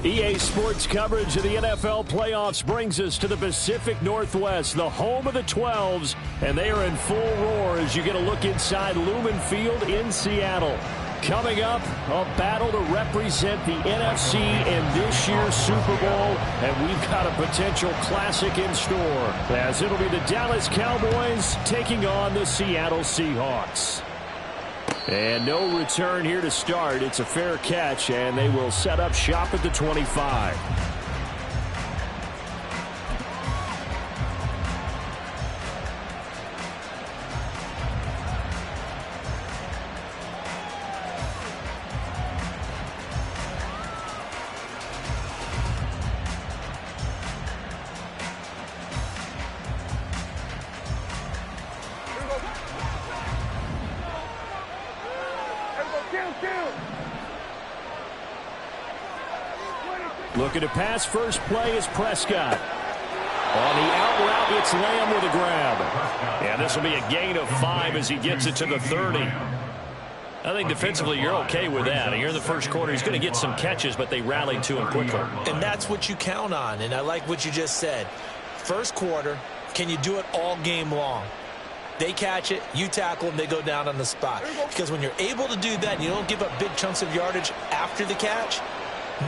EA Sports coverage of the NFL playoffs brings us to the Pacific Northwest, the home of the 12s, and they are in full roar as you get a look inside Lumen Field in Seattle. Coming up, a battle to represent the NFC in this year's Super Bowl, and we've got a potential classic in store, as it'll be the Dallas Cowboys taking on the Seattle Seahawks. And no return here to start. It's a fair catch, and they will set up shop at the 25. Looking to pass first play is Prescott. On the out route, it's Lamb with a grab. And this will be a gain of 5 as he gets it to the 30. I think defensively you're okay with that. Here in the first quarter, he's going to get some catches, but they rallied to him quickly. And that's what you count on, and I like what you just said. First quarter, can you do it all game long? They catch it, you tackle them, they go down on the spot. Because when you're able to do that and you don't give up big chunks of yardage after the catch,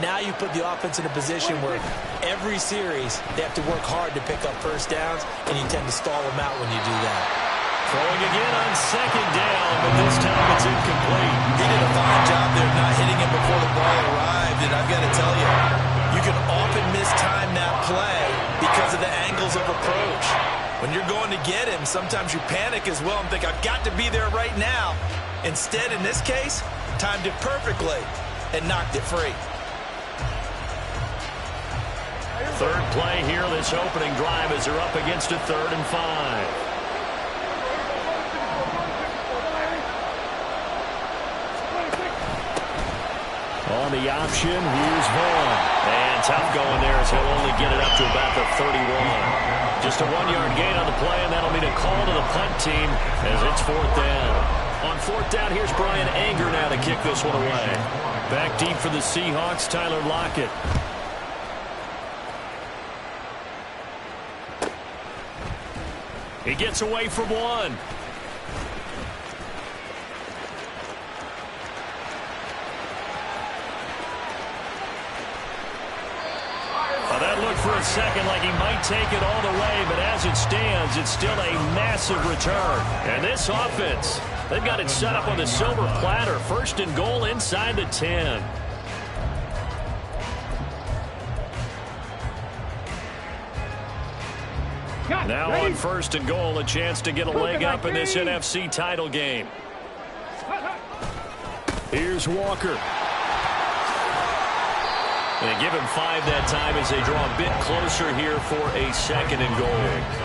now you put the offense in a position where every series they have to work hard to pick up first downs, and you tend to stall them out when you do that. Throwing again on second down, but this time it's incomplete. He did a fine job there not hitting him before the ball arrived, and I've got to tell you, you can often mistime that play because of the angles of approach. When you're going to get him, sometimes you panic as well and think, I've got to be there right now. Instead, in this case, timed it perfectly and knocked it free. Third play here, this opening drive as they're up against a 3rd and 5. On the option, here's Vaughn. And tough going there as he'll only get it up to about the 31. Just a 1-yard gain on the play, and that'll mean a call to the punt team as it's 4th down. On 4th down, here's Brian Anger now to kick this one away. Back deep for the Seahawks, Tyler Lockett. He gets away from one. Well, that looked for a second like he might take it all the way, but as it stands, it's still a massive return. And this offense, they've got it set up on the silver platter. 1st and goal inside the 10. Now on 1st and goal, a chance to get a leg up in this NFC title game. Here's Walker. And they give him 5 that time as they draw a bit closer here for a 2nd and goal.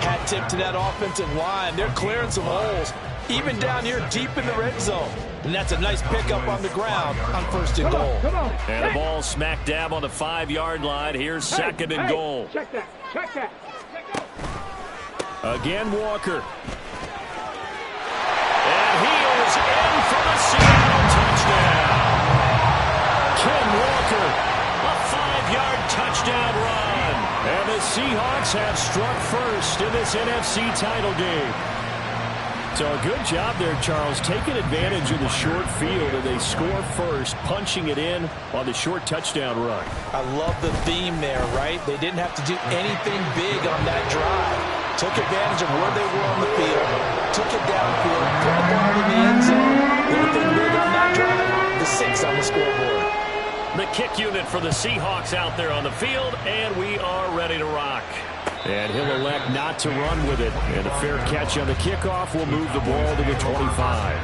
Hat tip to that offensive line. They're clearing some holes, even down here deep in the red zone. And that's a nice pickup on the ground on 1st and goal. And the ball smack dab on the 5-yard line. Here's 2nd and goal. Check that. Check that. Again, Walker. And he is in for the Seattle touchdown. Ken Walker, a 5-yard touchdown run. And the Seahawks have struck first in this NFC title game. So a good job there, Charles, taking advantage of the short field, and they score first, punching it in on the short touchdown run. I love the theme there, right? They didn't have to do anything big on that drive. Took advantage of where they were on the field, took it downfield, put the ball in the end zone. Anything big on that drive, the 6 on the scoreboard. The kick unit for the Seahawks out there on the field, and we are ready to rock. And he'll elect not to run with it. And a fair catch on the kickoff will move the ball to the 25.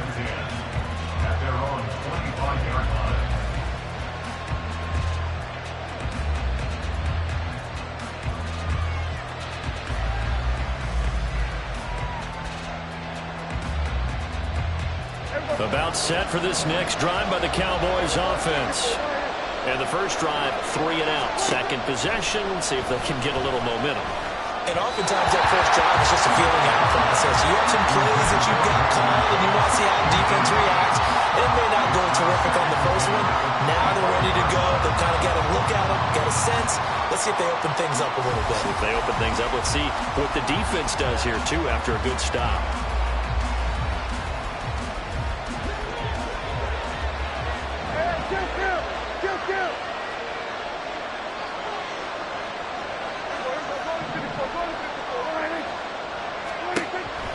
About set for this next drive by the Cowboys offense. And the first drive, 3 and out. Second possession, see if they can get a little momentum. And oftentimes that first drive is just a feeling out process. You have some plays that you've got called, and you want to see how the defense reacts. It may not go terrific on the first one. Now they're ready to go. They've kind of got to look at them, got a sense. Let's see if they open things up a little bit. See if they open things up. Let's see what the defense does here, too, after a good stop.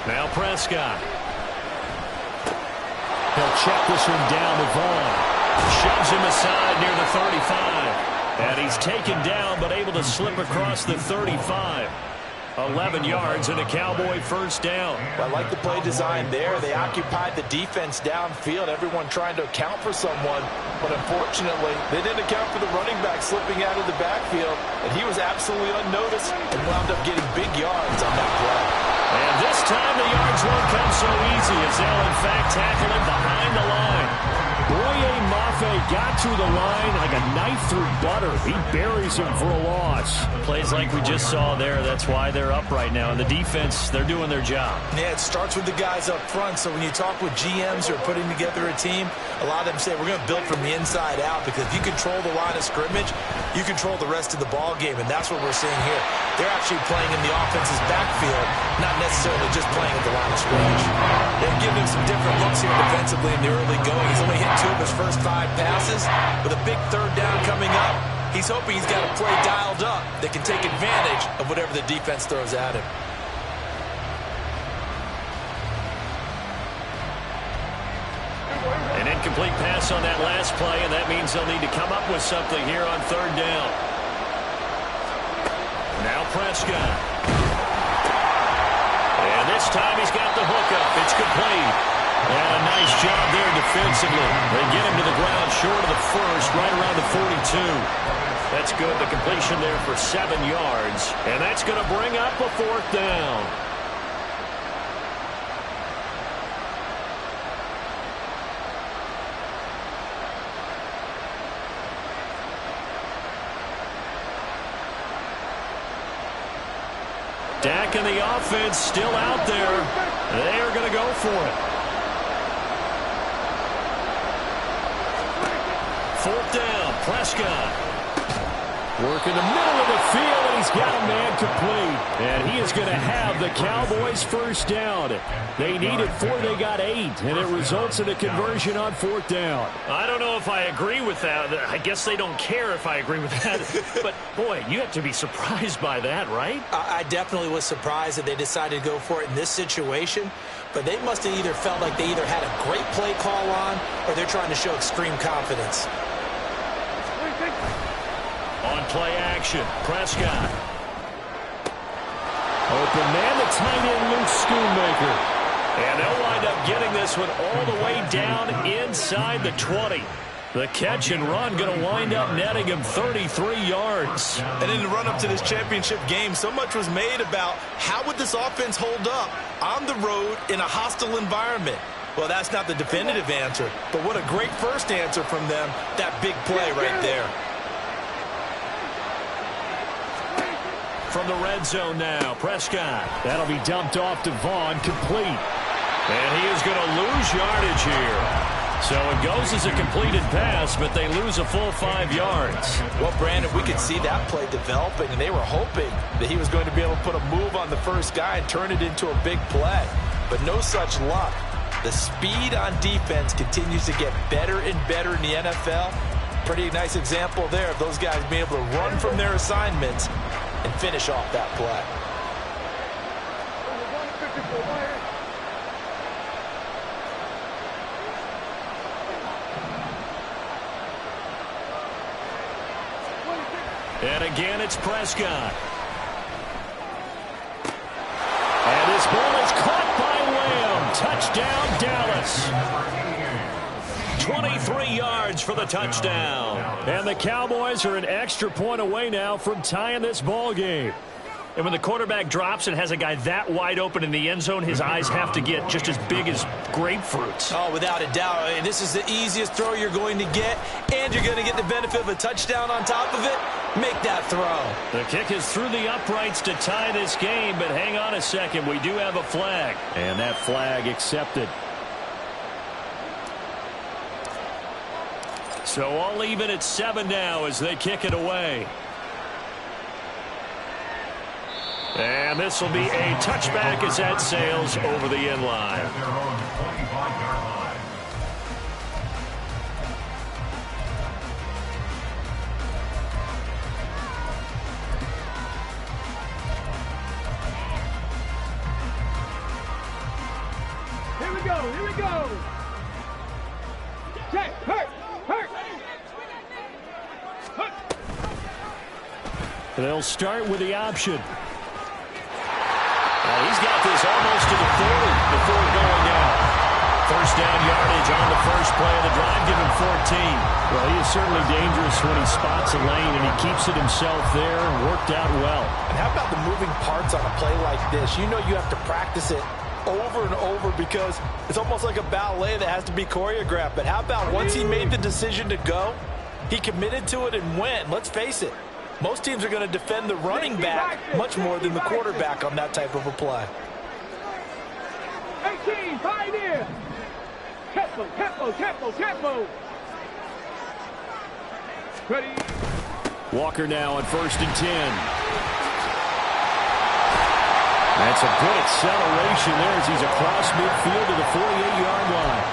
Now Prescott. He'll check this one down to Vaughn. Shoves him aside near the 35. And he's taken down but able to slip across the 35. 11 yards and a Cowboy first down. I like the play design there. They occupied the defense downfield, everyone trying to account for someone. But unfortunately, they didn't account for the running back slipping out of the backfield. And he was absolutely unnoticed and wound up getting big yards on that play. And this time the yards won't come so easy as they'll in fact tackle him behind the line. Boye Mafe got to the line like a knife through butter. He buries him for a loss. Plays like we just saw there. That's why they're up right now. And the defense, they're doing their job. Yeah, it starts with the guys up front. So when you talk with GMs who are putting together a team, a lot of them say we're going to build from the inside out, because if you control the line of scrimmage, you control the rest of the ball game. And that's what we're seeing here. They're actually playing in the offense's backfield, not necessarily just playing at the line of scrimmage. They've given him some different looks here defensively in the early going. He's only hit 2 of his first 5 passes. With a big third down coming up, he's hoping he's got a play dialed up that can take advantage of whatever the defense throws at him. An incomplete pass on that last play, and that means they'll need to come up with something here on third down. Now Prescott. And this time he's got the hookup. It's complete. And a nice job there defensively. They get him to the ground short of the first, right around the 42. That's good. The completion there for 7 yards. And that's going to bring up a 4th down. Dak and the offense still out there. They are going to go for it. 4th down, Prescott. Work in the middle of the field, and he's got a man complete. And he is going to have the Cowboys first down. They needed 4, they got 8, and it results in a conversion on 4th down. I don't know if I agree with that. I guess they don't care if I agree with that. But, boy, you have to be surprised by that, right? I definitely was surprised that they decided to go for it in this situation. But they must have either felt like they either had a great play call on, or they're trying to show extreme confidence. On play action, Prescott. Open man, the tight end, Luke Schoonmaker. And they'll wind up getting this one all the way down inside the 20. The catch and run going to wind up netting him 33 yards. And in the run-up to this championship game, so much was made about how would this offense hold up on the road in a hostile environment. Well, that's not the definitive answer, but what a great first answer from them, that big play right there. From the red zone now, Prescott. That'll be dumped off to Vaughn, complete. And he is going to lose yardage here. So it goes as a completed pass, but they lose a full 5 yards. Well, Brandon, we could see that play developing, and they were hoping that he was going to be able to put a move on the first guy and turn it into a big play. But no such luck. The speed on defense continues to get better and better in the NFL. Pretty nice example there of those guys being able to run from their assignments and finish off that play. And again, it's Prescott. And this ball is caught by Lamb. Touchdown, Dallas. 23 yards for the touchdown. And the Cowboys are an extra point away now from tying this ball game. And when the quarterback drops and has a guy that wide open in the end zone, his eyes have to get just as big as grapefruits. Oh, without a doubt. And this is the easiest throw you're going to get, and you're going to get the benefit of a touchdown on top of it. make that throw. The kick is through the uprights to tie this game, but hang on a second. We do have a flag. And that flag accepted. So all even at 7 now as they kick it away. And this will be a touchback as that sails over the end line. Here we go, here we go. Check, hurt. They'll start with the option. He's got this almost to the 40 before going out. First down yardage on the first play of the drive, give him 14. Well, he is certainly dangerous when he spots a lane, and he keeps it himself there. Worked out well. And how about the moving parts on a play like this? You know you have to practice it over and over because it's almost like a ballet that has to be choreographed. But how about once he made the decision to go, he committed to it and went. Let's face it, most teams are going to defend the running back much more than the quarterback on that type of a play. 18, pioneer. Tempo. Ready. Walker now on 1st and 10. That's a good acceleration there as he's across midfield to the 48-yard line.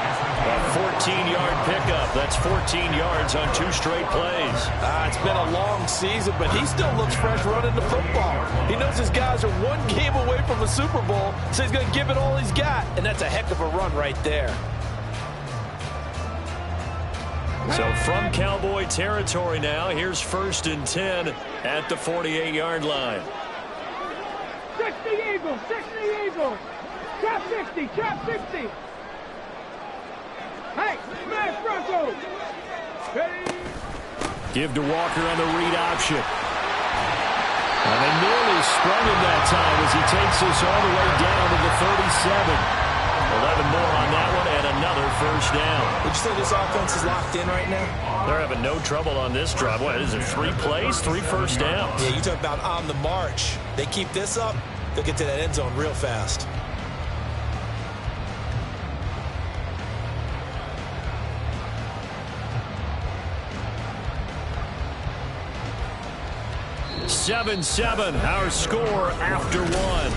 A 14-yard pickup. That's 14 yards on 2 straight plays. It's been a long season, but he still looks fresh running the football. He knows his guys are 1 game away from a Super Bowl, so he's going to give it all he's got, and that's a heck of a run right there. So from Cowboy territory now, here's 1st and 10 at the 48-yard line. 60 Eagles. Trap 60. Hey, smash Bronco. Ready. Give to Walker on the read option. And they nearly sprung him that time as he takes this all the way down to the 37. 11 more on that one and another first down. Would you say this offense is locked in right now? They're having no trouble on this drive. What is it, 3 plays, 3 first downs? Yeah, you talk about on the march. They keep this up, they'll get to that end zone real fast. Seven, our score after 1.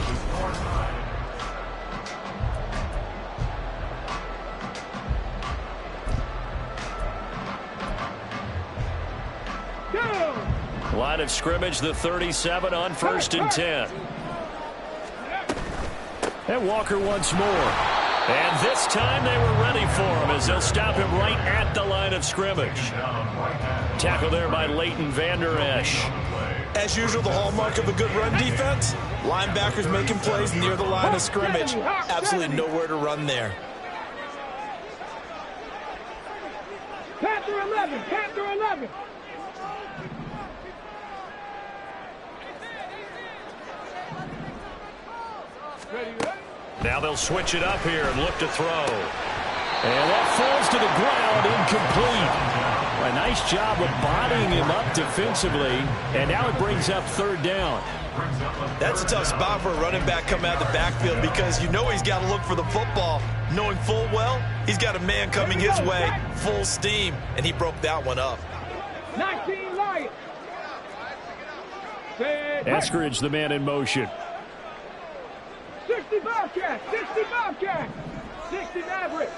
Line of scrimmage, the 37 on 1st and 10. And Walker once more. And this time they were ready for him as they'll stop him right at the line of scrimmage. Tackle there by Leighton Vander Esch. As usual, the hallmark of a good run defense, linebackers making plays near the line of scrimmage. Absolutely nowhere to run there. Panther 11. Ready. Now they'll switch it up here and look to throw. And that falls to the ground, incomplete. A nice job of bodying him up defensively, and now it brings up 3rd down. That's a tough spot for a running back coming out of the backfield because you know he's got to look for the football, knowing full well he's got a man coming his way, full steam, and he broke that one up. 19 Lions. Eskridge, the man in motion. 60 Bobcats. 60 Mavericks.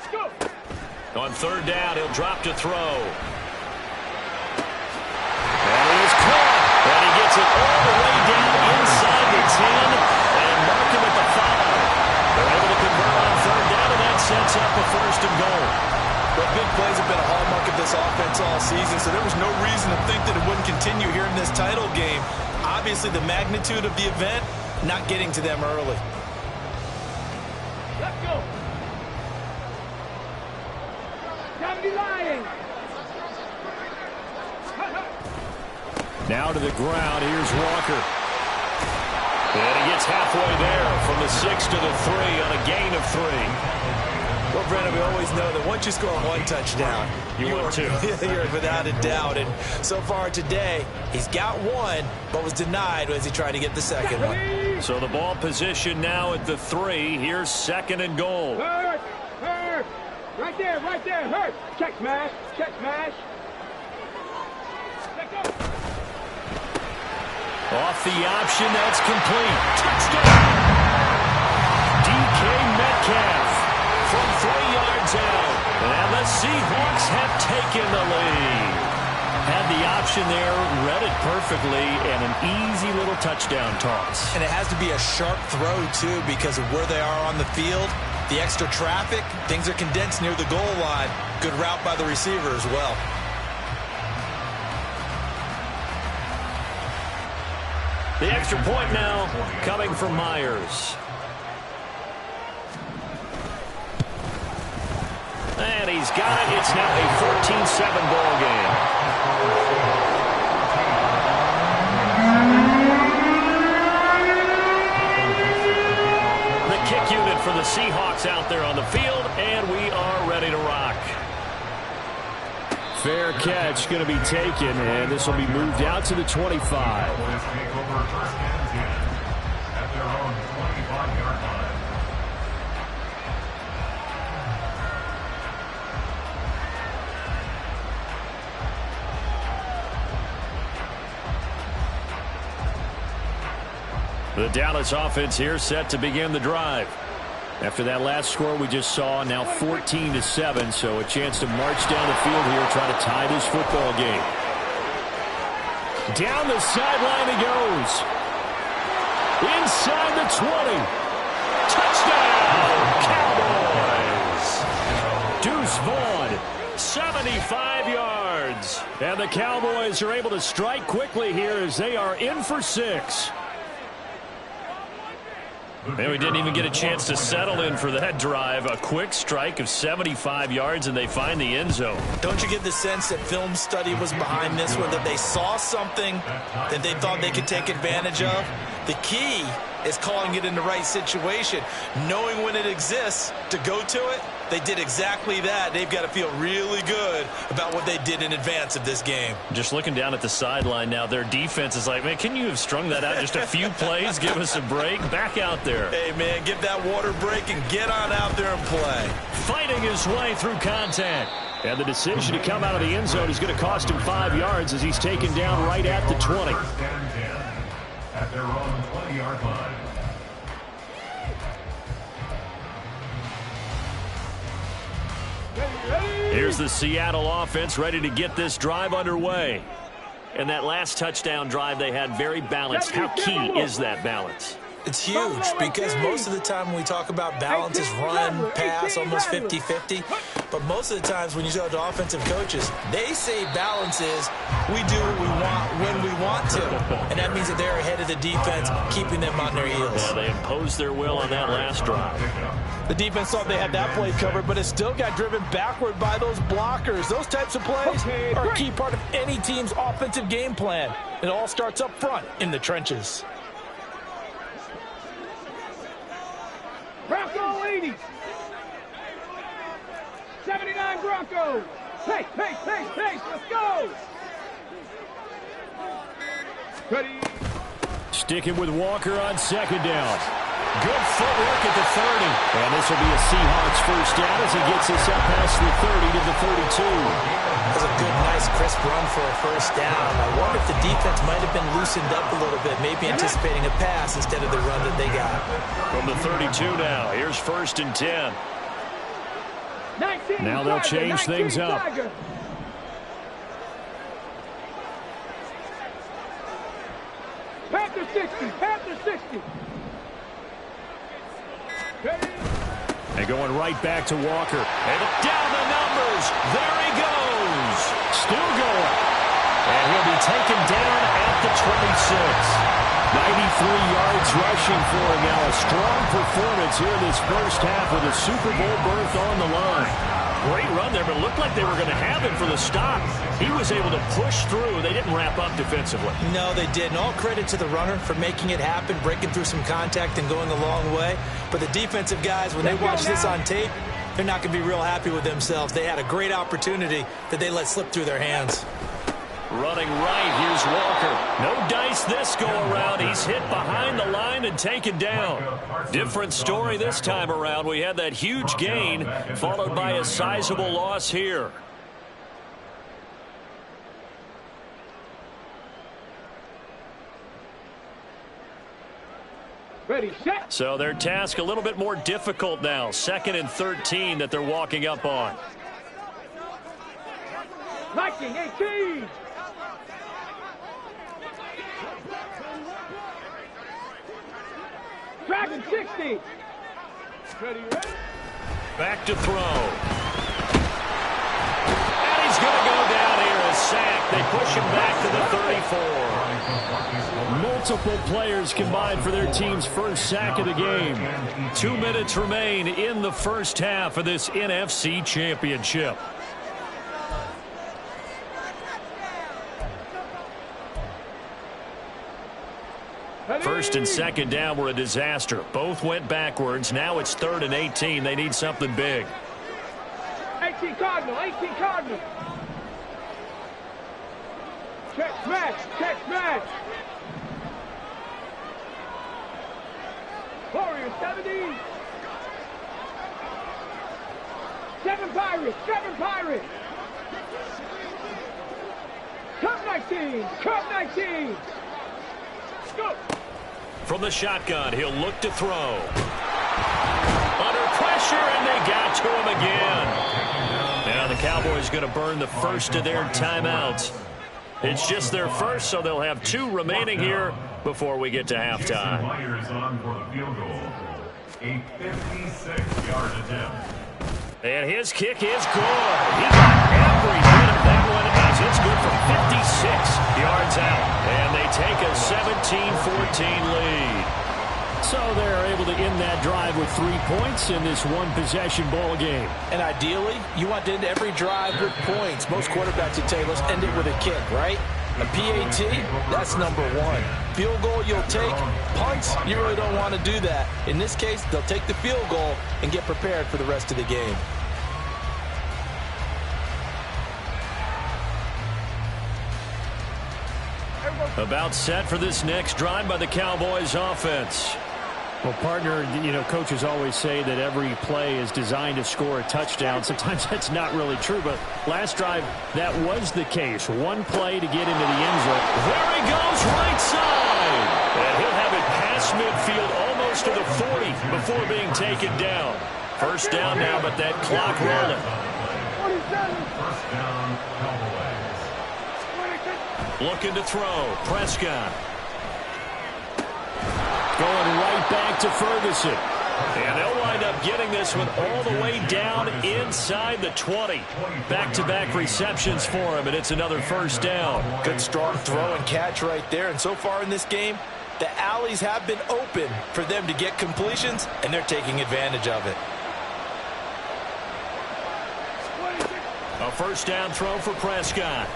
Go. On 3rd down, he'll drop to throw. And he is caught. And he gets it all the way down inside the 10 and mark him at the 5. They're able to convert on 3rd down, and that sets up a 1st and goal. Well, big plays have been a hallmark of this offense all season, so there was no reason to think that it wouldn't continue here in this title game. Obviously, the magnitude of the event not getting to them early. Let's go. Lions. Now to the ground. Here's Walker. And he gets halfway there from the 6 to the 3 on a gain of 3. Well, Brandon, we always know that once you score one touchdown, you're without a doubt. And so far today, he's got one, but was denied as he tried to get the second one. So the ball position now at the 3. Here's 2nd and goal. Hurt. Right there, hurt. Check smash. Let go. Off the option, that's complete. Touchdown! DK Metcalf from 3 yards out. And the Seahawks have taken the lead. Had the option there, read it perfectly, and an easy little touchdown toss. And it has to be a sharp throw, too, because of where they are on the field. The extra traffic, things are condensed near the goal line. Good route by the receiver as well. The extra point now coming from Myers. And he's got it. It's now a 14-7 ball game. The kick unit for the Seahawks out there on the field, and we are ready to rock. Fair catch going to be taken, and this will be moved out to the 25. The Dallas offense here set to begin the drive. After that last score we just saw, now 14-7, so a chance to march down the field here, try to tie this football game. Down the sideline he goes. Inside the 20. Touchdown, Cowboys! Deuce Vaughn, 75 yards. And the Cowboys are able to strike quickly here as they are in for 6. And we didn't even get a chance to settle in for that drive. A quick strike of 75 yards, and they find the end zone. Don't you get the sense that film study was behind this one, that they saw something that they thought they could take advantage of? The key is calling it in the right situation, knowing when it exists to go to it. They did exactly that. They've got to feel really good about what they did in advance of this game. Just looking down at the sideline now, their defense is like, man, can you have strung that out just a few plays? Give us a break. Back out there. Hey, man, give that water break and get on out there and play. Fighting his way through contact. And the decision to come out of the end zone is going to cost him 5 yards as he's taken down right at the 20. At their own 20-yard line. Here's the Seattle offense ready to get this drive underway. And that last touchdown drive they had very balanced. How key is that balance? It's huge because most of the time when we talk about balance is run, pass, almost 50-50. But most of the times when you talk to offensive coaches, they say balance is we do what we want when we want to. And that means that they're ahead of the defense, keeping them on their heels. Yeah, they imposed their will on that last drive. The defense thought they had that play covered, but it still got driven backward by those blockers. Those types of plays are a key part of any team's offensive game plan. It all starts up front in the trenches. Bronco 80. 79 Broncos. Pace. Let's go. Ready. Sticking with Walker on 2nd down. Good footwork at the 30. And this will be a Seahawks first down as he gets us up past the 30 to the 32. That was a good, nice, crisp run for a first down. I wonder if the defense might have been loosened up a little bit, maybe anticipating a pass instead of the run that they got. From the 32 now, here's 1st and 10. 19 Now they'll change things up. Tiger. Panther 60. And going right back to Walker. And down the numbers. There he goes. Still going. And he'll be taken down at the 26. 93 yards rushing for him now. A strong performance here in this first half with a Super Bowl berth on the line. Great run there, but it looked like they were going to have him for the stop. He was able to push through. They didn't wrap up defensively. No, they didn't. All credit to the runner for making it happen, breaking through some contact and going a long way. But the defensive guys, when they watch this on tape, they're not going to be real happy with themselves. They had a great opportunity that they let slip through their hands. Running right, here's Walker. No dice this go-around. He's hit behind the line and taken down. Different story this time around. We had that huge gain, followed by a sizable loss here. Ready, set. So their task a little bit more difficult now. 2nd and 13 that they're walking up on. Liking 18. Dragon 60. Ready, ready. Back to throw. And he's going to go down here, a sack. They push him back to the 34. Multiple players combined for their team's first sack of the game. 2 minutes remain in the first half of this NFC Championship. First and second down were a disaster. Both went backwards. Now it's 3rd and 18. They need something big. 18 Cardinal, 18 Cardinal. Check match, check match. Warriors 70. 7 Pirates, 7 Pirates. Cup 19, Cup 19. Go. From the shotgun, he'll look to throw. Under pressure, and they got to him again. Now the Cowboys going to burn the first of their timeouts. It's just their first, so they'll have 2 remaining here before we get to halftime. Myers on for the field goal. A 56-yard attempt. And his kick is good. He got every bit of that one as it's good for 56 yards out. And they take a 17-14 lead. So they're able to end that drive with 3 points in this one-possession ball game. And ideally, you want to end every drive with points. Most quarterbacks would tell you, let's end it with a kick, right? A PAT, that's number 1. Field goal you'll take. Punts, you really don't want to do that. In this case, they'll take the field goal and get prepared for the rest of the game. About set for this next drive by the Cowboys offense. Well, partner, coaches always say that every play is designed to score a touchdown. Sometimes that's not really true, but last drive, that was the case. One play to get into the end zone. There he goes, right side. And he'll have it past midfield almost to the 40 before being taken down. First down now, but that clock rolling. First down, Cowboys. Looking to throw. Prescott. Going right back to Ferguson. And they'll wind up getting this one all the way down inside the 20. Back-to-back receptions for him, and it's another first down. Good strong throw and catch right there. And so far in this game, the alleys have been open for them to get completions, and they're taking advantage of it. A first down throw for Prescott.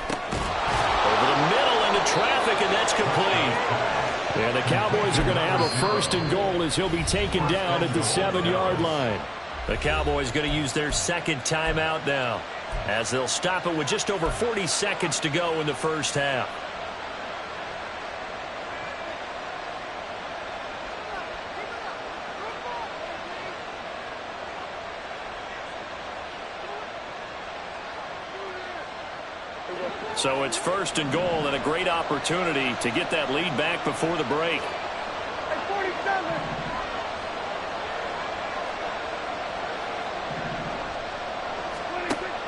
Over the middle into traffic, and that's complete. And the Cowboys are going to have a first and goal as he'll be taken down at the 7-yard line. The Cowboys going to use their second timeout now, as they'll stop it with just over 40 seconds to go in the first half. So it's first and goal and a great opportunity to get that lead back before the break.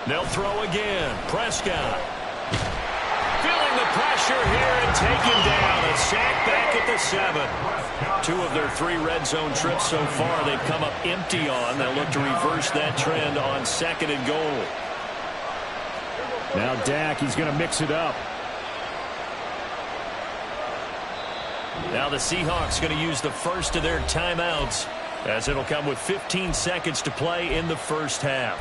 They'll throw again. Prescott. Feeling the pressure here and taken down. A sack back at the 7. 2 of their 3 red zone trips so far they've come up empty on. They'll look to reverse that trend on second and goal. Now Dak, he's going to mix it up. Now the Seahawks going to use the first of their timeouts, as it'll come with 15 seconds to play in the first half.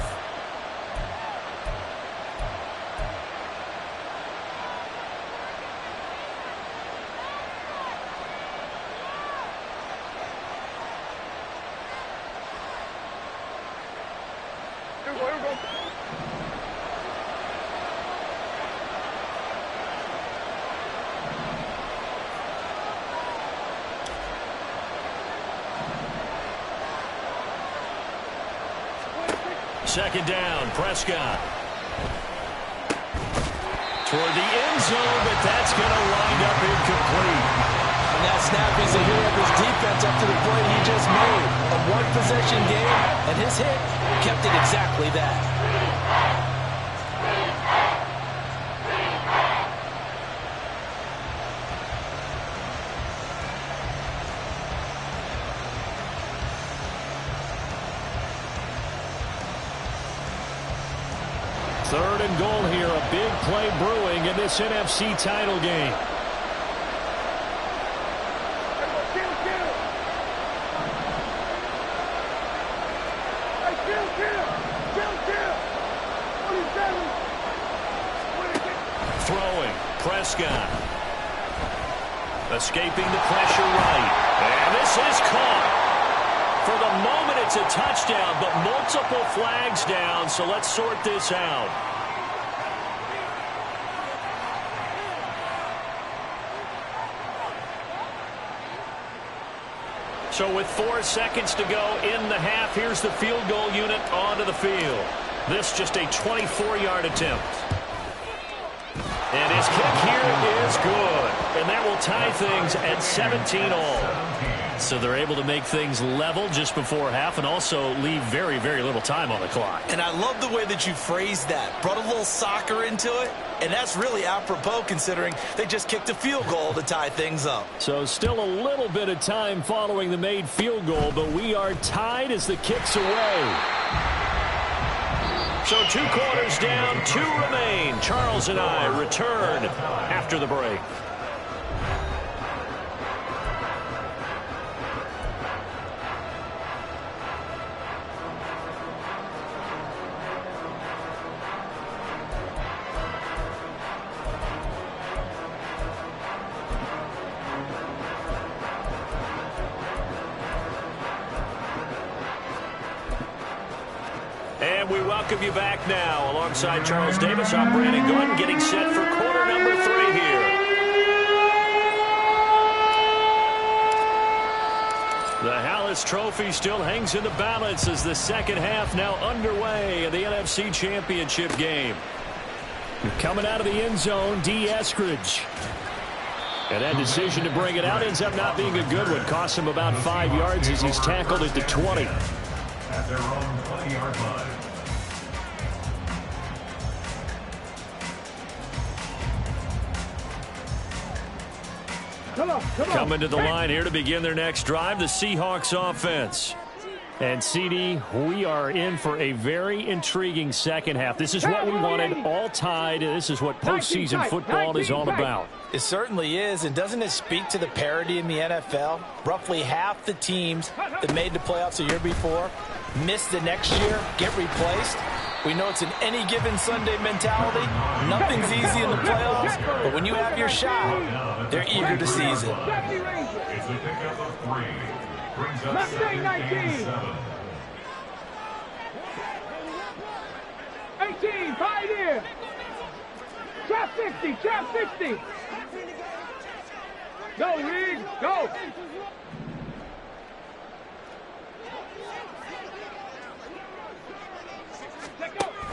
second down. Prescott. Toward the end zone, but that's going to wind up incomplete. On that snap, he's a hero of his defense up to the play he just made. A one-possession game, and his hit kept it exactly that. Third and goal here. A big play brewing in this NFC title game. Throwing. Prescott. Escaping the pressure right. And this is caught. For the moment, it's a touchdown, but multiple flags down, so let's sort this out. So with 4 seconds to go in the half, here's the field goal unit onto the field. This just a 24-yard attempt. And his kick here is good. And that will tie things at 17 all. So they're able to make things level just before half and also leave very, very little time on the clock. And I love the way that you phrased that. Brought a little soccer into it. And that's really apropos considering they just kicked a field goal to tie things up. So still a little bit of time following the made field goal, but we are tied as the kick's away. So 2 quarters down, 2 remain. Charles and I return after the break. And we welcome you back now. Alongside Charles Davis, I'm Brandon Gordon, getting set for quarter number 3 here. The Hallis Trophy still hangs in the balance as the second half now underway in the NFC Championship game. Coming out of the end zone, D. Eskridge. And that decision to bring it out ends up not being a good one. Costs him about 5 yards as he's tackled at the 20. At their own 20-yard line. Coming to the line here to begin their next drive, the Seahawks offense. And, CD, we are in for a very intriguing second half. This is what we wanted, all tied. This is what postseason football is all about. It certainly is, and doesn't it speak to the parity in the NFL? Roughly half the teams that made the playoffs the year before miss the next year, get replaced. We know it's an any given Sunday mentality. Nothing's easy in the playoffs, but when you have your shot, they're eager to seize it. It's a pickup of 3. Brings up 7. 18, 5 in. Trap 60, trap 60. Go, Reed, go.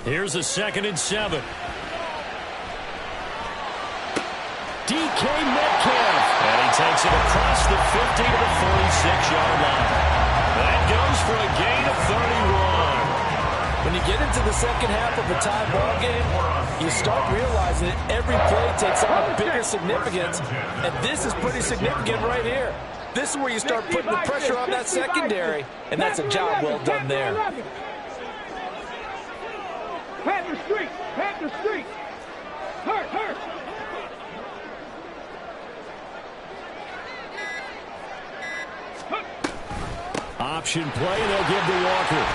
Here's a 2nd and 7. DK Metcalf. And he takes it across the 50 to the 46-yard line. That goes for a gain of 31. When you get into the second half of a tie ball game, you start realizing that every play takes on a bigger significance, and this is pretty significant right here. This is where you start putting the pressure on that secondary, and that's a job well done there. Panther Street, Panther Street. Hurt, hurt. Option play, they'll give to Walker.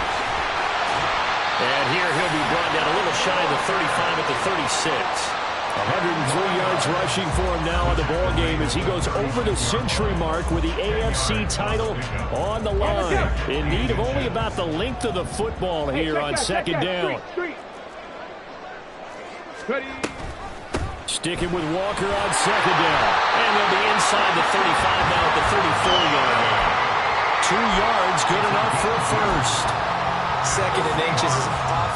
And here he'll be brought down a little shy of the 35 at the 36. 103 yards rushing for him now in the ball game as he goes over the century mark with the AFC title on the line. In need of only about the length of the football here on second down. Sticking with Walker on second down. And they'll be inside the 35 now at the 34-yard line. 2 yards, good enough for a first. 2nd and inches is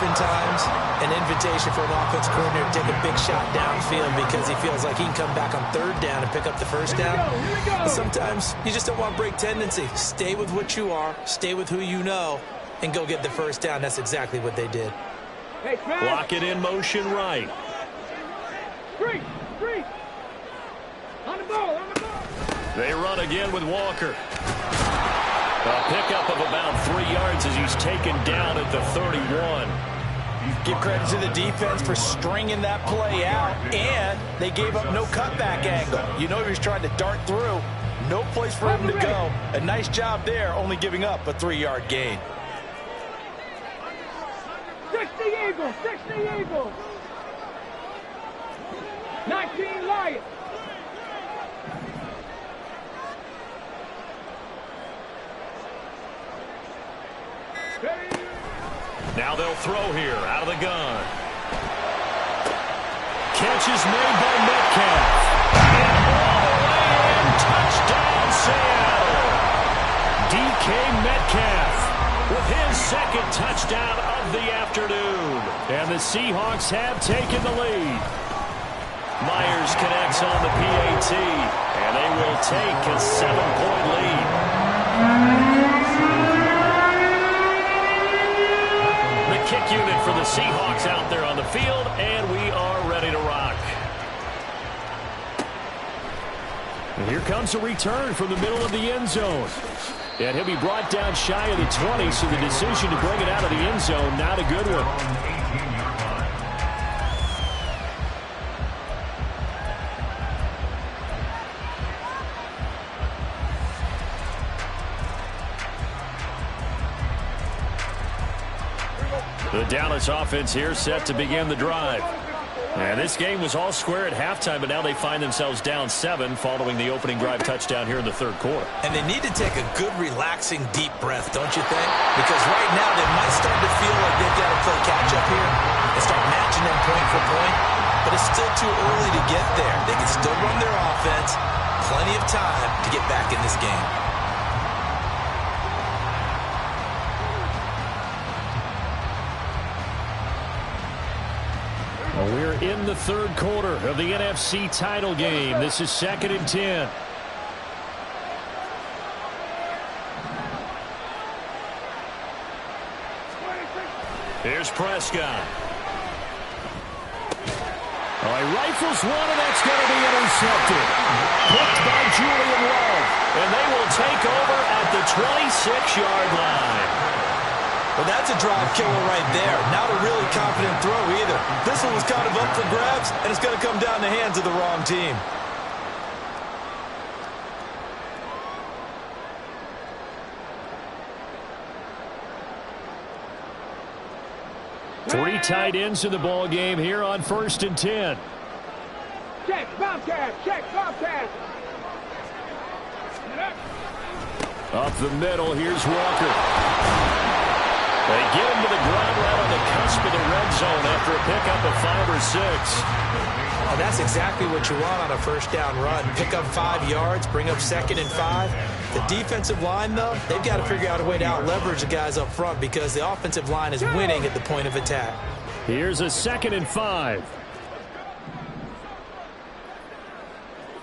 oftentimes an invitation for an offense coordinator to take a big shot downfield because he feels like he can come back on third down and pick up the first down. But sometimes you just don't want to break tendency. Stay with what you are, stay with who you know, and go get the first down. That's exactly what they did. Block it in motion right. Street. On the ball. They run again with Walker. A pickup of about 3 yards as he's taken down at the 31. Give credit to the defense for stringing that play out, and they gave up no cutback angle. You know he was trying to dart through. No place for him to go. A nice job there, only giving up a 3-yard gain. 60 Eagles. 19 Lions. Now they'll throw here out of the gun. Catch is made by Metcalf. And all the way in. Touchdown, Seattle. DK Metcalf with his second touchdown of the afternoon. And the Seahawks have taken the lead. Myers connects on the PAT. And they will take a 7-point lead. Kick unit for the Seahawks out there on the field, and we are ready to rock. And here comes a return from the middle of the end zone. And he'll be brought down shy of the 20, so the decision to bring it out of the end zone, not a good one. The Dallas offense here set to begin the drive. And this game was all square at halftime, but now they find themselves down 7 following the opening drive touchdown here in the third quarter. And they need to take a good, relaxing, deep breath, don't you think? Because right now they might start to feel like they've got to play catch-up here and start matching them point for point. But it's still too early to get there. They can still run their offense. Plenty of time to get back in this game. We're in the third quarter of the NFC title game. This is 2nd and 10. Here's Prescott. Oh, he rifles one, and that's going to be intercepted. Picked by Julian Love. And they will take over at the 26-yard line. Well, that's a drive killer right there. Not a really confident throw either. This one was kind of up for grabs, and it's going to come down the hands of the wrong team. Three tight ends in the ball game here on 1st and 10. Check, Bobcat. Up the middle, here's Walker. They get him to the ground right on the cusp of the red zone after a pickup of 5 or 6. Oh, that's exactly what you want on a first down run. Pick up 5 yards, bring up 2nd and 5. The defensive line, though, they've got to figure out a way to out-leverage the guys up front because the offensive line is winning at the point of attack. Here's a 2nd and 5.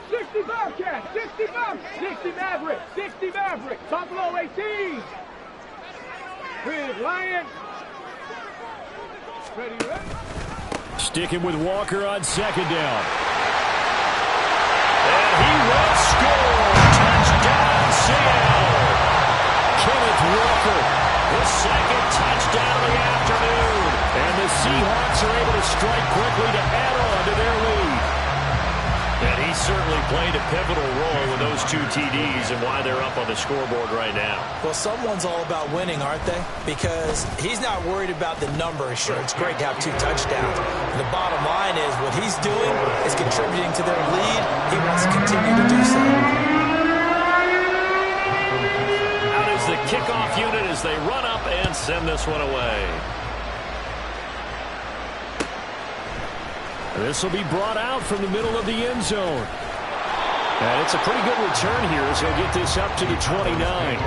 60 Bobcat, 60 Maverick, Buffalo 18. With Lions. Ready. Sticking with Walker on 2nd down. And he will score. Touchdown, Seattle. Kenneth Walker, his 2nd touchdown of the afternoon. And the Seahawks are able to strike quickly to add on to their lead. And he certainly played a pivotal role with those 2 TDs and why they're up on the scoreboard right now. Well, someone's all about winning, aren't they? Because he's not worried about the number. Sure, it's great to have 2 touchdowns. And the bottom line is what he's doing is contributing to their lead. He wants to continue to do so. Out is the kickoff unit as they run up and send this one away. This will be brought out from the middle of the end zone. And it's a pretty good return here as he'll get this up to the 29.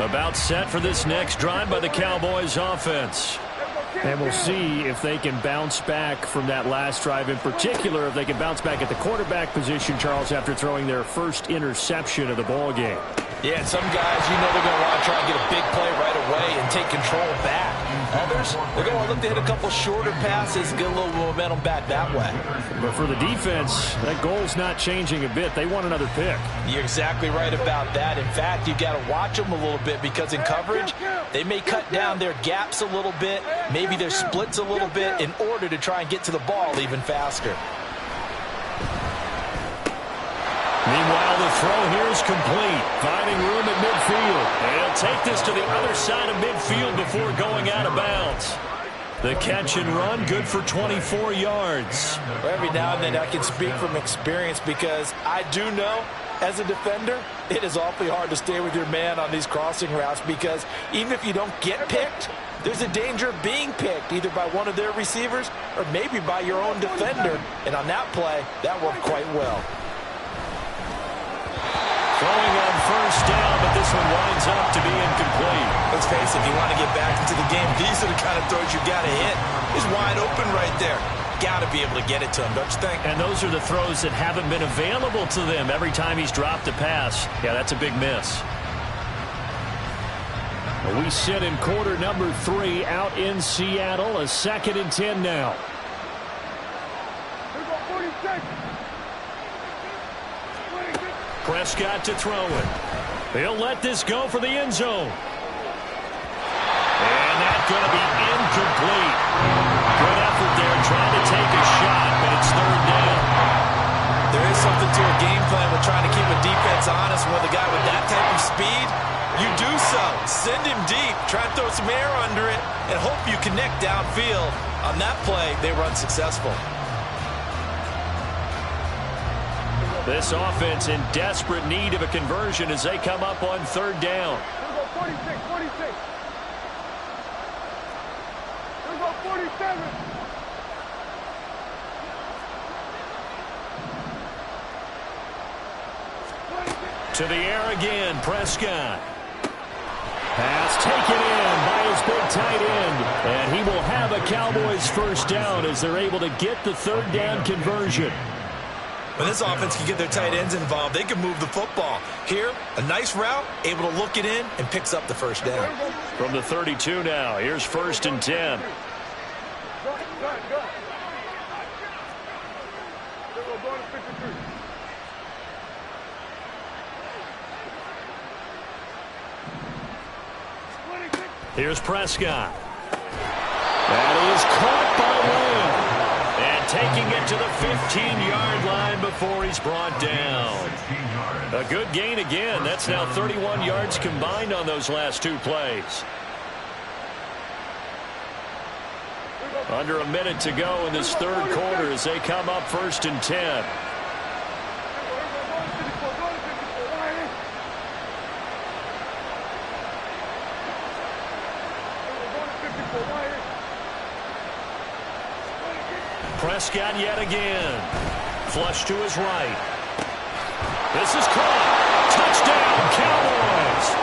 About set for this next drive by the Cowboys offense. And we'll see if they can bounce back from that last drive, in particular if they can bounce back at the quarterback position, Charles, after throwing their first interception of the ball game. Yeah, and some guys, you know they're going to want to try and get a big play right away and take control back. Others, they're going to look to hit a couple shorter passes, get a little momentum back that way. But for the defense, that goal's not changing a bit. They want another pick. You're exactly right about that. In fact, you've got to watch them a little bit because in coverage, they may cut down their gaps a little bit, maybe their splits a little bit in order to try and get to the ball even faster. Meanwhile, the throw here is complete. Finding room at midfield. They'll take this to the other side of midfield before going out of bounds. The catch and run, good for 24 yards. Every now and then I can speak from experience because I do know, as a defender, it is awfully hard to stay with your man on these crossing routes because even if you don't get picked, there's a danger of being picked either by one of their receivers or maybe by your own defender. And on that play, that worked quite well. Throwing on first down, but this one winds up to be incomplete. Let's face it, if you want to get back into the game, these are the kind of throws you got to hit. He's wide open right there. Got to be able to get it to him, don't you think? And those are the throws that haven't been available to them every time he's dropped a pass. Yeah, that's a big miss. We sit in quarter number 3 out in Seattle. A 2nd and 10 now. Prescott to throw it. He'll let this go for the end zone. And that's going to be incomplete. Good effort there trying to take a shot, but it's 3rd down. There is something to a game plan with trying to keep a defense honest with a guy with that type of speed. You do so. Send him deep. Try and throw some air under it and hope you connect downfield. On that play, they were unsuccessful. This offense in desperate need of a conversion as they come up on 3rd down. 46. 47. To the air again, Prescott. Pass taken in by his big tight end. And he will have a Cowboys first down as they're able to get the 3rd down conversion. When this offense can get their tight ends involved, they can move the football. Here, a nice route, able to look it in, and picks up the first down. From the 32 now, here's 1st and 10. Go. Go to 53. Here's Prescott. That is caught by Lamb. And taking it to the 15-yard line before he's brought down. A good gain again. That's now 31 yards combined on those last 2 plays. Under a minute to go in this 3rd quarter as they come up 1st and 10. Prescott yet again. Flush to his right. This is caught. Touchdown, Cowboys.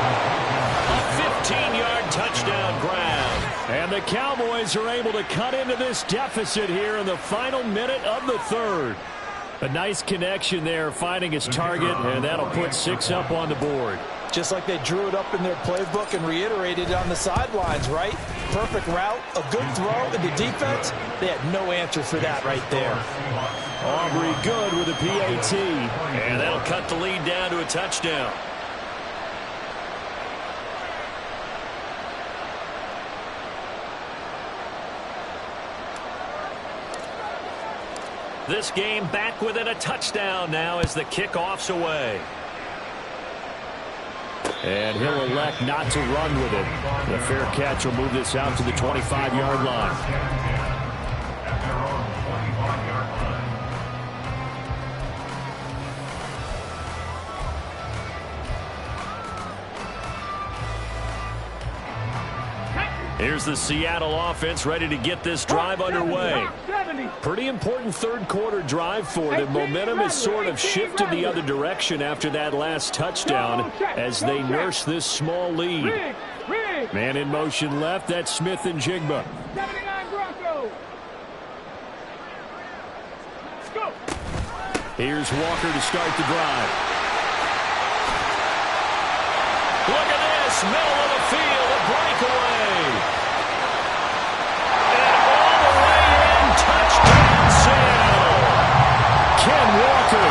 A 15-yard touchdown grab. And the Cowboys are able to cut into this deficit here in the final minute of the 3rd. A nice connection there, finding his target, and that'll put 6 up on the board. Just like they drew it up in their playbook and reiterated it on the sidelines, right? Perfect route, a good throw, and the defense, they had no answer for that right there. Aubrey good with a PAT, and that'll cut the lead down to a touchdown. This game back within a touchdown now as the kickoff's away. And he'll elect not to run with it. The fair catch will move this out to the 25-yard line. Here's the Seattle offense ready to get this drive underway. Pretty important third quarter drive for them. Momentum has sort of shifted the other direction after that last touchdown as they nurse this small lead. Man in motion left. That's Smith and Jigba. 79 Broncos. Go. Here's Walker to start the drive. Look at this. Middle of the field. A breakaway. And all the way in. Touchdown, Seattle. Ken Walker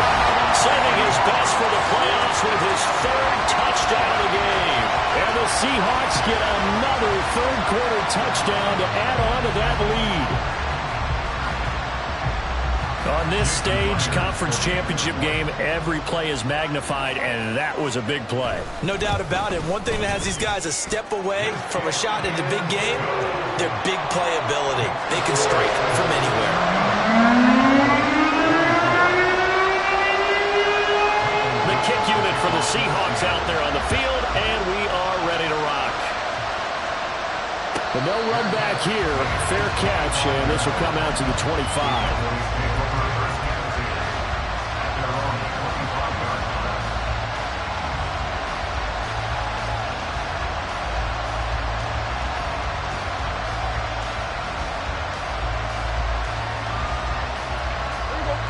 sending his best for the playoffs with his third touchdown of the game. And the Seahawks get another third quarter touchdown to add on to that lead. On this stage, conference championship game, every play is magnified, and that was a big play. No doubt about it. One thing that has these guys a step away from a shot in the big game, their big playability. They can strike from anywhere. The kick unit for the Seahawks out there on the field, and we are ready to rock. And they'll run back here. Fair catch, and this will come out to the 25.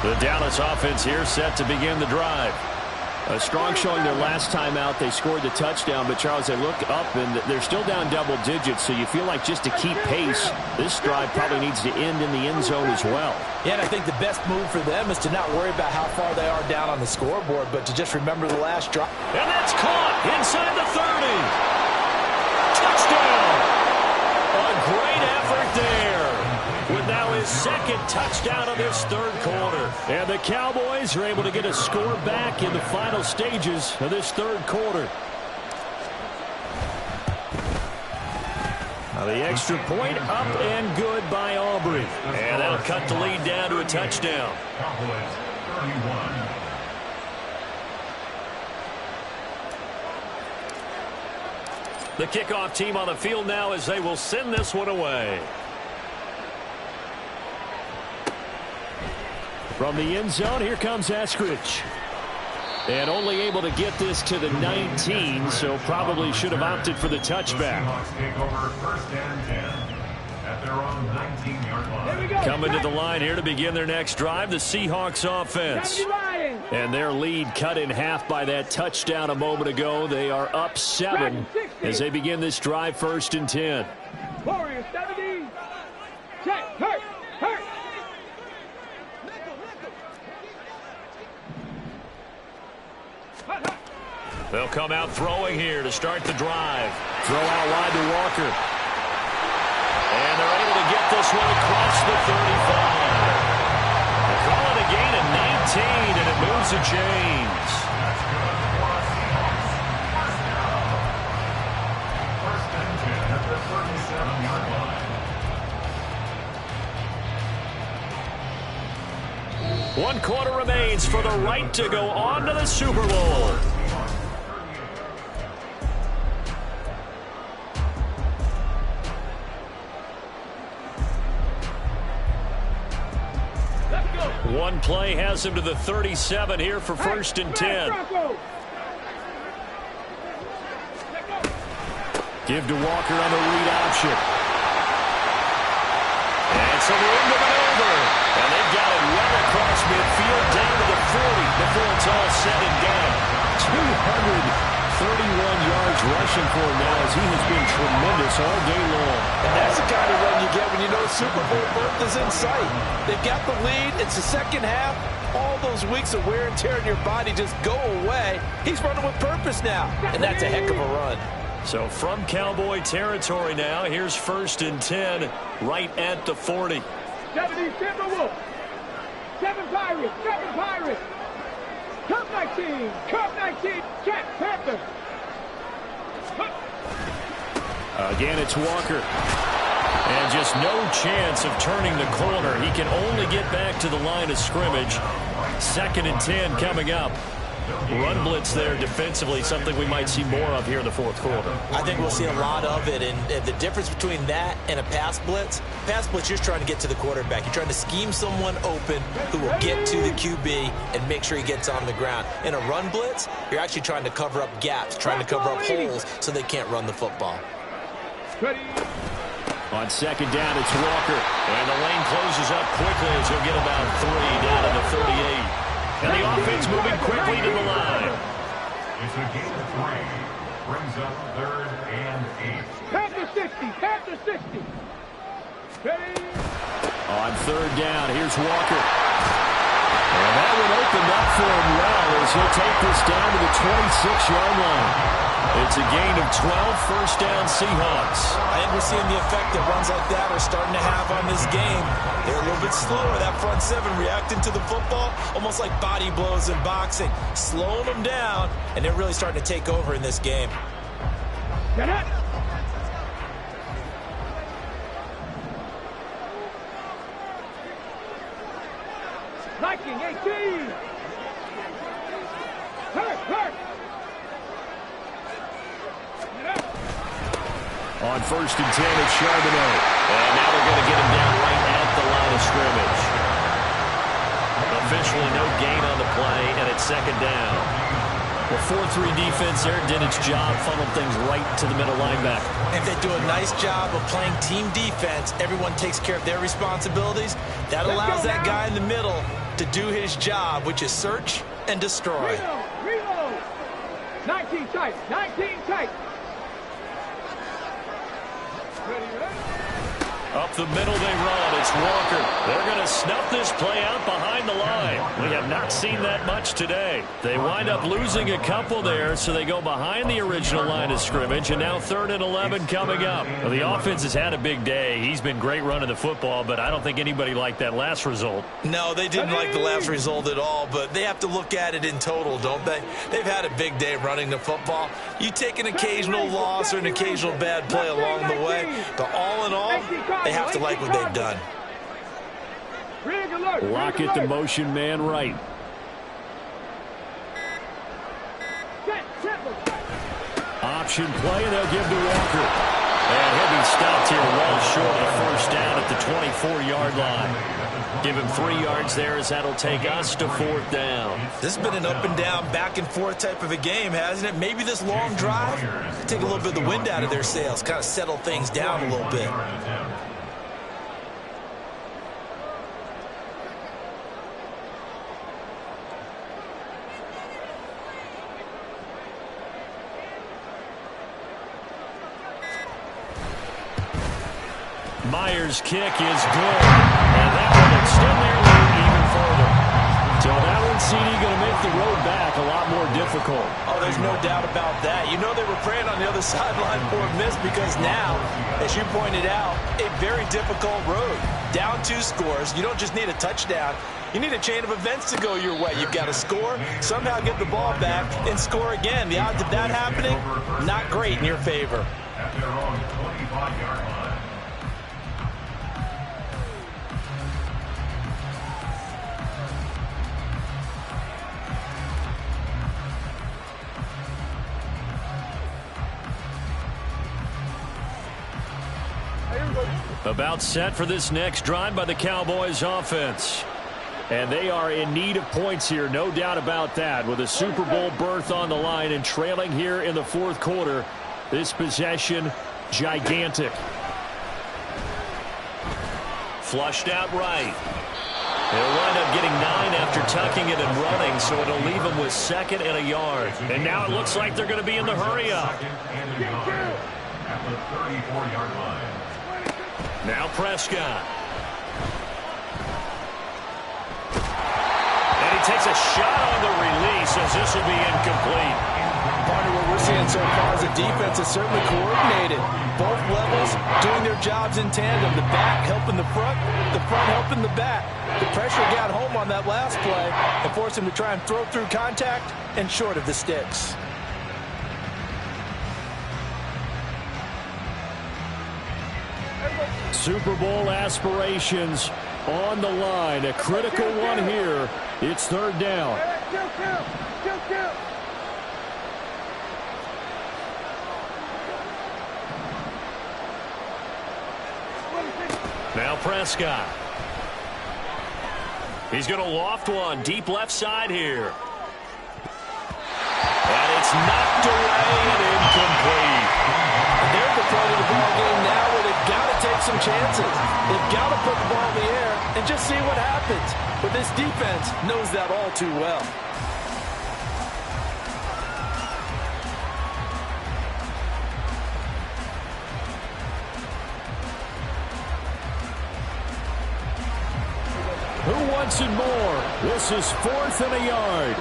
The Dallas offense here set to begin the drive. A strong showing their last time out. They scored the touchdown, but Charles, they look up and they're still down double digits, so you feel like just to keep pace, this drive probably needs to end in the end zone as well. Yeah, and I think the best move for them is to not worry about how far they are down on the scoreboard, but to just remember the last drive. And that's caught inside the 30. Touchdown! A great effort there. With now his second touchdown of this third quarter. And the Cowboys are able to get a score back in the final stages of this third quarter. Now the extra point up and good by Aubrey. And that'll cut the lead down to a touchdown. Cowboys 31. The kickoff team on the field now as they will send this one away. From the end zone, here comes Eskridge. And only able to get this to the 19, so probably should have opted for the touchback. Seahawks take over first and 10 at their own 19-yard line. Coming to the line here to begin their next drive, the Seahawks offense. And their lead cut in half by that touchdown a moment ago. They are up 7 as they begin this drive first and 10. Warriors 70. Check. Hurt. They'll come out throwing here to start the drive. Throw out wide to Walker. And they're able to get this one across the 35. They call it a gain of 19, and it moves the chains. First and 10 at the 37-yard line. 1 quarter remains for the right to go on to the Super Bowl. One play has him to the 37 here for first and 10. Give to Walker on the read option. And so the end of it over. And they've got it well across midfield down to the 40 before it's all said and done. 231 yards rushing for him now as he has been tremendous all day long. And that's the kind of run you get when you know Super Bowl berth is in sight. They've got the lead. It's the second half. All those weeks of wear and tear in your body just go away. He's running with purpose now, and that's a heck of a run. So from Cowboy territory now, here's first and 10 right at the 40. 70 Timberwolves. 7 Pirates. Cup 19. Check. Panther. Again, it's Walker. And just no chance of turning the corner. He can only get back to the line of scrimmage. Second and 10 coming up. Run blitz there defensively, something we might see more of here in the fourth quarter. I think we'll see a lot of it, and the difference between that and a pass blitz, you're just trying to get to the quarterback. You're trying to scheme someone open who will get to the QB and make sure he gets on the ground. In a run blitz, you're actually trying to cover up gaps, trying to cover up holes so they can't run the football. On second down, it's Walker. And the lane closes up quickly as he'll get about 3 down to the 38. And the offense moving quickly to the line. It's a gain of 3. Brings up 3rd and 8. Panther 60, Panther 60. On third down, here's Walker. And that one opened up for him well as he'll take this down to the 26-yard line. It's a gain of 12, first down Seahawks. I think we're seeing the effect that runs like that are starting to have on this game. They're a little bit slower, that front seven, reacting to the football, almost like body blows in boxing, slowing them down, and they're really starting to take over in this game. Get it. Viking 18. Hurt. On first and 10, it's Charbonnet. And now they're going to get him down right at the line of scrimmage. Officially no gain on the play, and it's second down. The 4-3 defense there did its job, funneled things right to the middle linebacker. If they do a nice job of playing team defense, everyone takes care of their responsibilities. That allows that guy in the middle to do his job, which is search and destroy. Reload. 19 tight, 19 tight. Up the middle they run. It's Walker. They're going to snuff this play out behind the line. We have not seen that much today. They wind up losing a couple there, so they go behind the original line of scrimmage, and now 3rd and 11 coming up. Well, the offense has had a big day. He's been great running the football, but I don't think anybody liked that last result. No, they didn't like the last result at all, but they have to look at it in total, don't they? They've had a big day running the football. You take an occasional loss or an occasional bad play along the way, but all in all, they have to like what they've done. Lockett, the motion man right. Option play, and they'll give to Walker. And he'll be stopped here well short of first down at the 24-yard line. Give him 3 yards there as that'll take us to 4th down. This has been an up and down, back and forth type of a game, hasn't it? Maybe this long drive, take a little bit of the wind out of their sails, kind of settle things down a little bit. Myers' kick is good. And that will extend their lead even further. So that one, CD, going to make the road back a lot more difficult. Oh, there's no doubt about that. You know they were praying on the other sideline for a miss because now, as you pointed out, a very difficult road. Down 2 scores. You don't just need a touchdown. You need a chain of events to go your way. You've got to score, somehow get the ball back, and score again. The odds of that happening, not great in your favor. At their own 25-yard line. About set for this next drive by the Cowboys offense. And they are in need of points here, no doubt about that. With a Super Bowl berth on the line and trailing here in the 4th quarter, this possession, gigantic. Flushed out right. They'll wind up getting 9 after tucking it and running, so it'll leave them with 2nd and a yard. And now it looks like they're going to be in the hurry up. At the 34-yard line. Now Prescott. And he takes a shot on the release as this will be incomplete. Part of what we're seeing so far is the defense is certainly coordinated. Both levels doing their jobs in tandem. The back helping the front helping the back. The pressure got home on that last play and forced him to try and throw through contact and short of the sticks. Super Bowl aspirations on the line. A critical one here. It's 3rd down. Now Prescott. He's going to loft one deep left side here. And it's knocked away and incomplete. They're at the point of the ball game now where they've got to take some chances. They've got to put the ball in the air and just see what happens. But this defense knows that all too well. Who wants it more? This is 4th and a yard.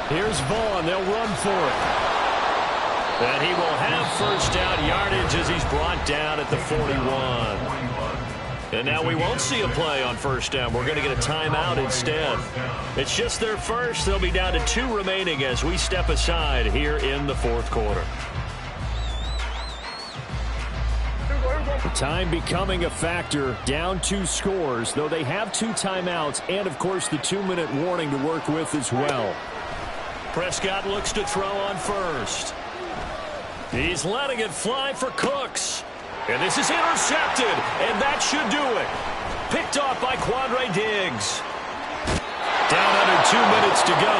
Here's Vaughn. They'll run for it. And he will have first down yardage as he's brought down at the 41. And now we won't see a play on first down. We're going to get a timeout instead. It's just their first. They'll be down to 2 remaining as we step aside here in the 4th quarter. The time becoming a factor, down 2 scores, though they have 2 timeouts and, of course, the 2-minute warning to work with as well. Prescott looks to throw on first. He's letting it fly for Cooks. And this is intercepted, and that should do it. Picked off by Quandre Diggs. Down under 2 minutes to go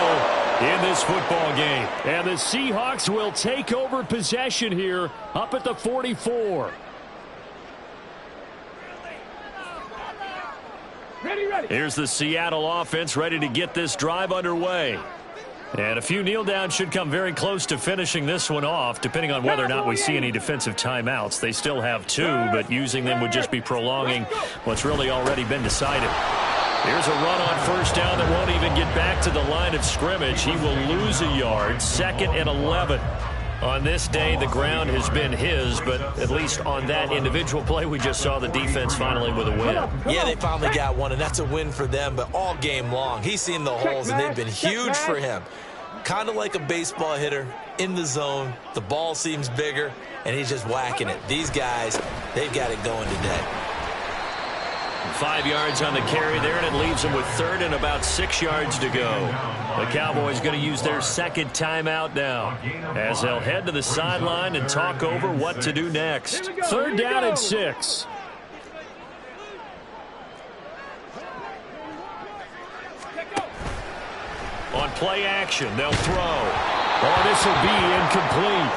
in this football game. And the Seahawks will take over possession here up at the 44. Ready. Here's the Seattle offense ready to get this drive underway. And a few kneel downs should come very close to finishing this one off, depending on whether or not we see any defensive timeouts. They still have 2, but using them would just be prolonging what's really already been decided. Here's a run on first down that won't even get back to the line of scrimmage. He will lose a yard, 2nd and 11. On this day, the ground has been his, but at least on that individual play, we just saw the defense finally with a win. Yeah, they finally got one, and that's a win for them, but all game long, he's seen the holes, and they've been huge for him. Kind of like a baseball hitter in the zone. The ball seems bigger, and he's just whacking it. These guys, they've got it going today. 5 yards on the carry there, and it leaves them with 3rd and about 6 yards to go. The Cowboys going to use their 2nd timeout now as they'll head to the sideline and talk over what to do next. 3rd down and 6. On play action, they'll throw. Oh, this will be incomplete.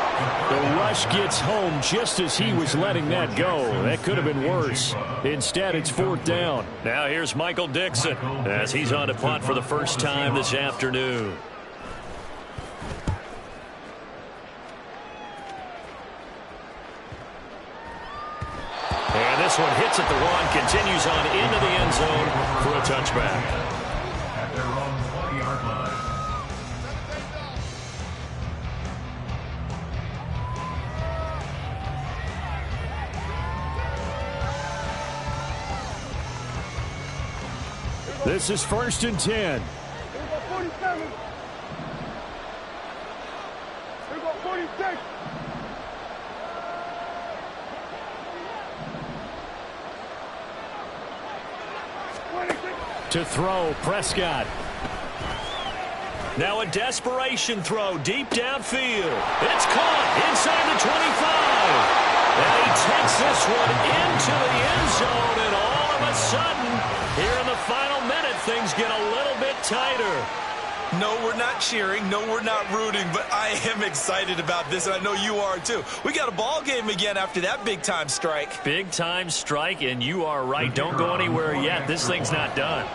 The rush gets home just as he was letting that go. That could have been worse. Instead, it's 4th down. Now here's Michael Dixon as he's on to punt for the first time this afternoon. And this one hits at the 1, continues on into the end zone for a touchback. At their own 20-yard line. This is 1st and 10. Here we go 47. Here we go 46. To throw, Prescott. Now a desperation throw deep downfield. It's caught inside the 25. And he takes this one into the end zone, and all of a sudden, here in the final minute, things get a little bit tighter. No, we're not cheering. No, we're not rooting, but I am excited about this, and I know you are too. We got a ball game again after that big-time strike. Big-time strike, and you are right. Don't go anywhere yet. This thing's not done.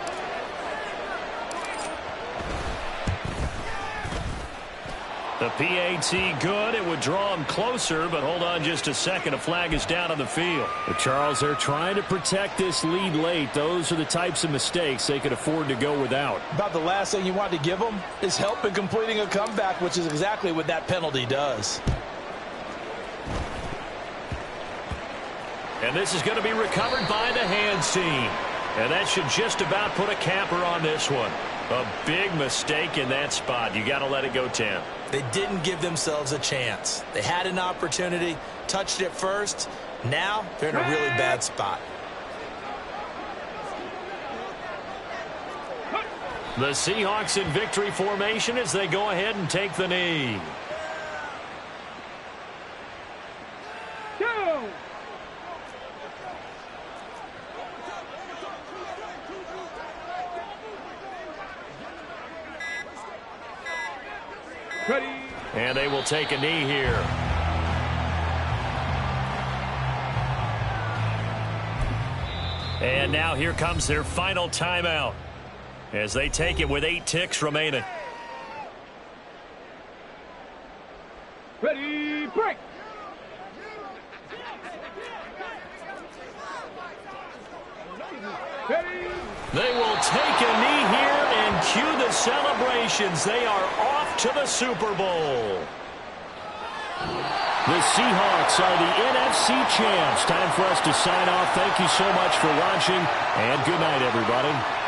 The PAT good. It would draw him closer, but hold on just a second. A flag is down on the field. But Charles, they're trying to protect this lead late. Those are the types of mistakes they could afford to go without. About the last thing you want to give them is help in completing a comeback, which is exactly what that penalty does. And this is going to be recovered by the hands team. And that should just about put a capper on this one. A big mistake in that spot. You got to let it go 10. They didn't give themselves a chance. They had an opportunity, touched it first. Now they're in a really bad spot. The Seahawks in victory formation as they go ahead and take the knee. Ready. And they will take a knee here. And now here comes their final timeout as they take it with 8 ticks remaining. Ready, break. Ready. They will take a knee here and cue the celebrations. They are off to the Super Bowl. The Seahawks are the NFC champs. Time for us to sign off. Thank you so much for watching, and good night, everybody.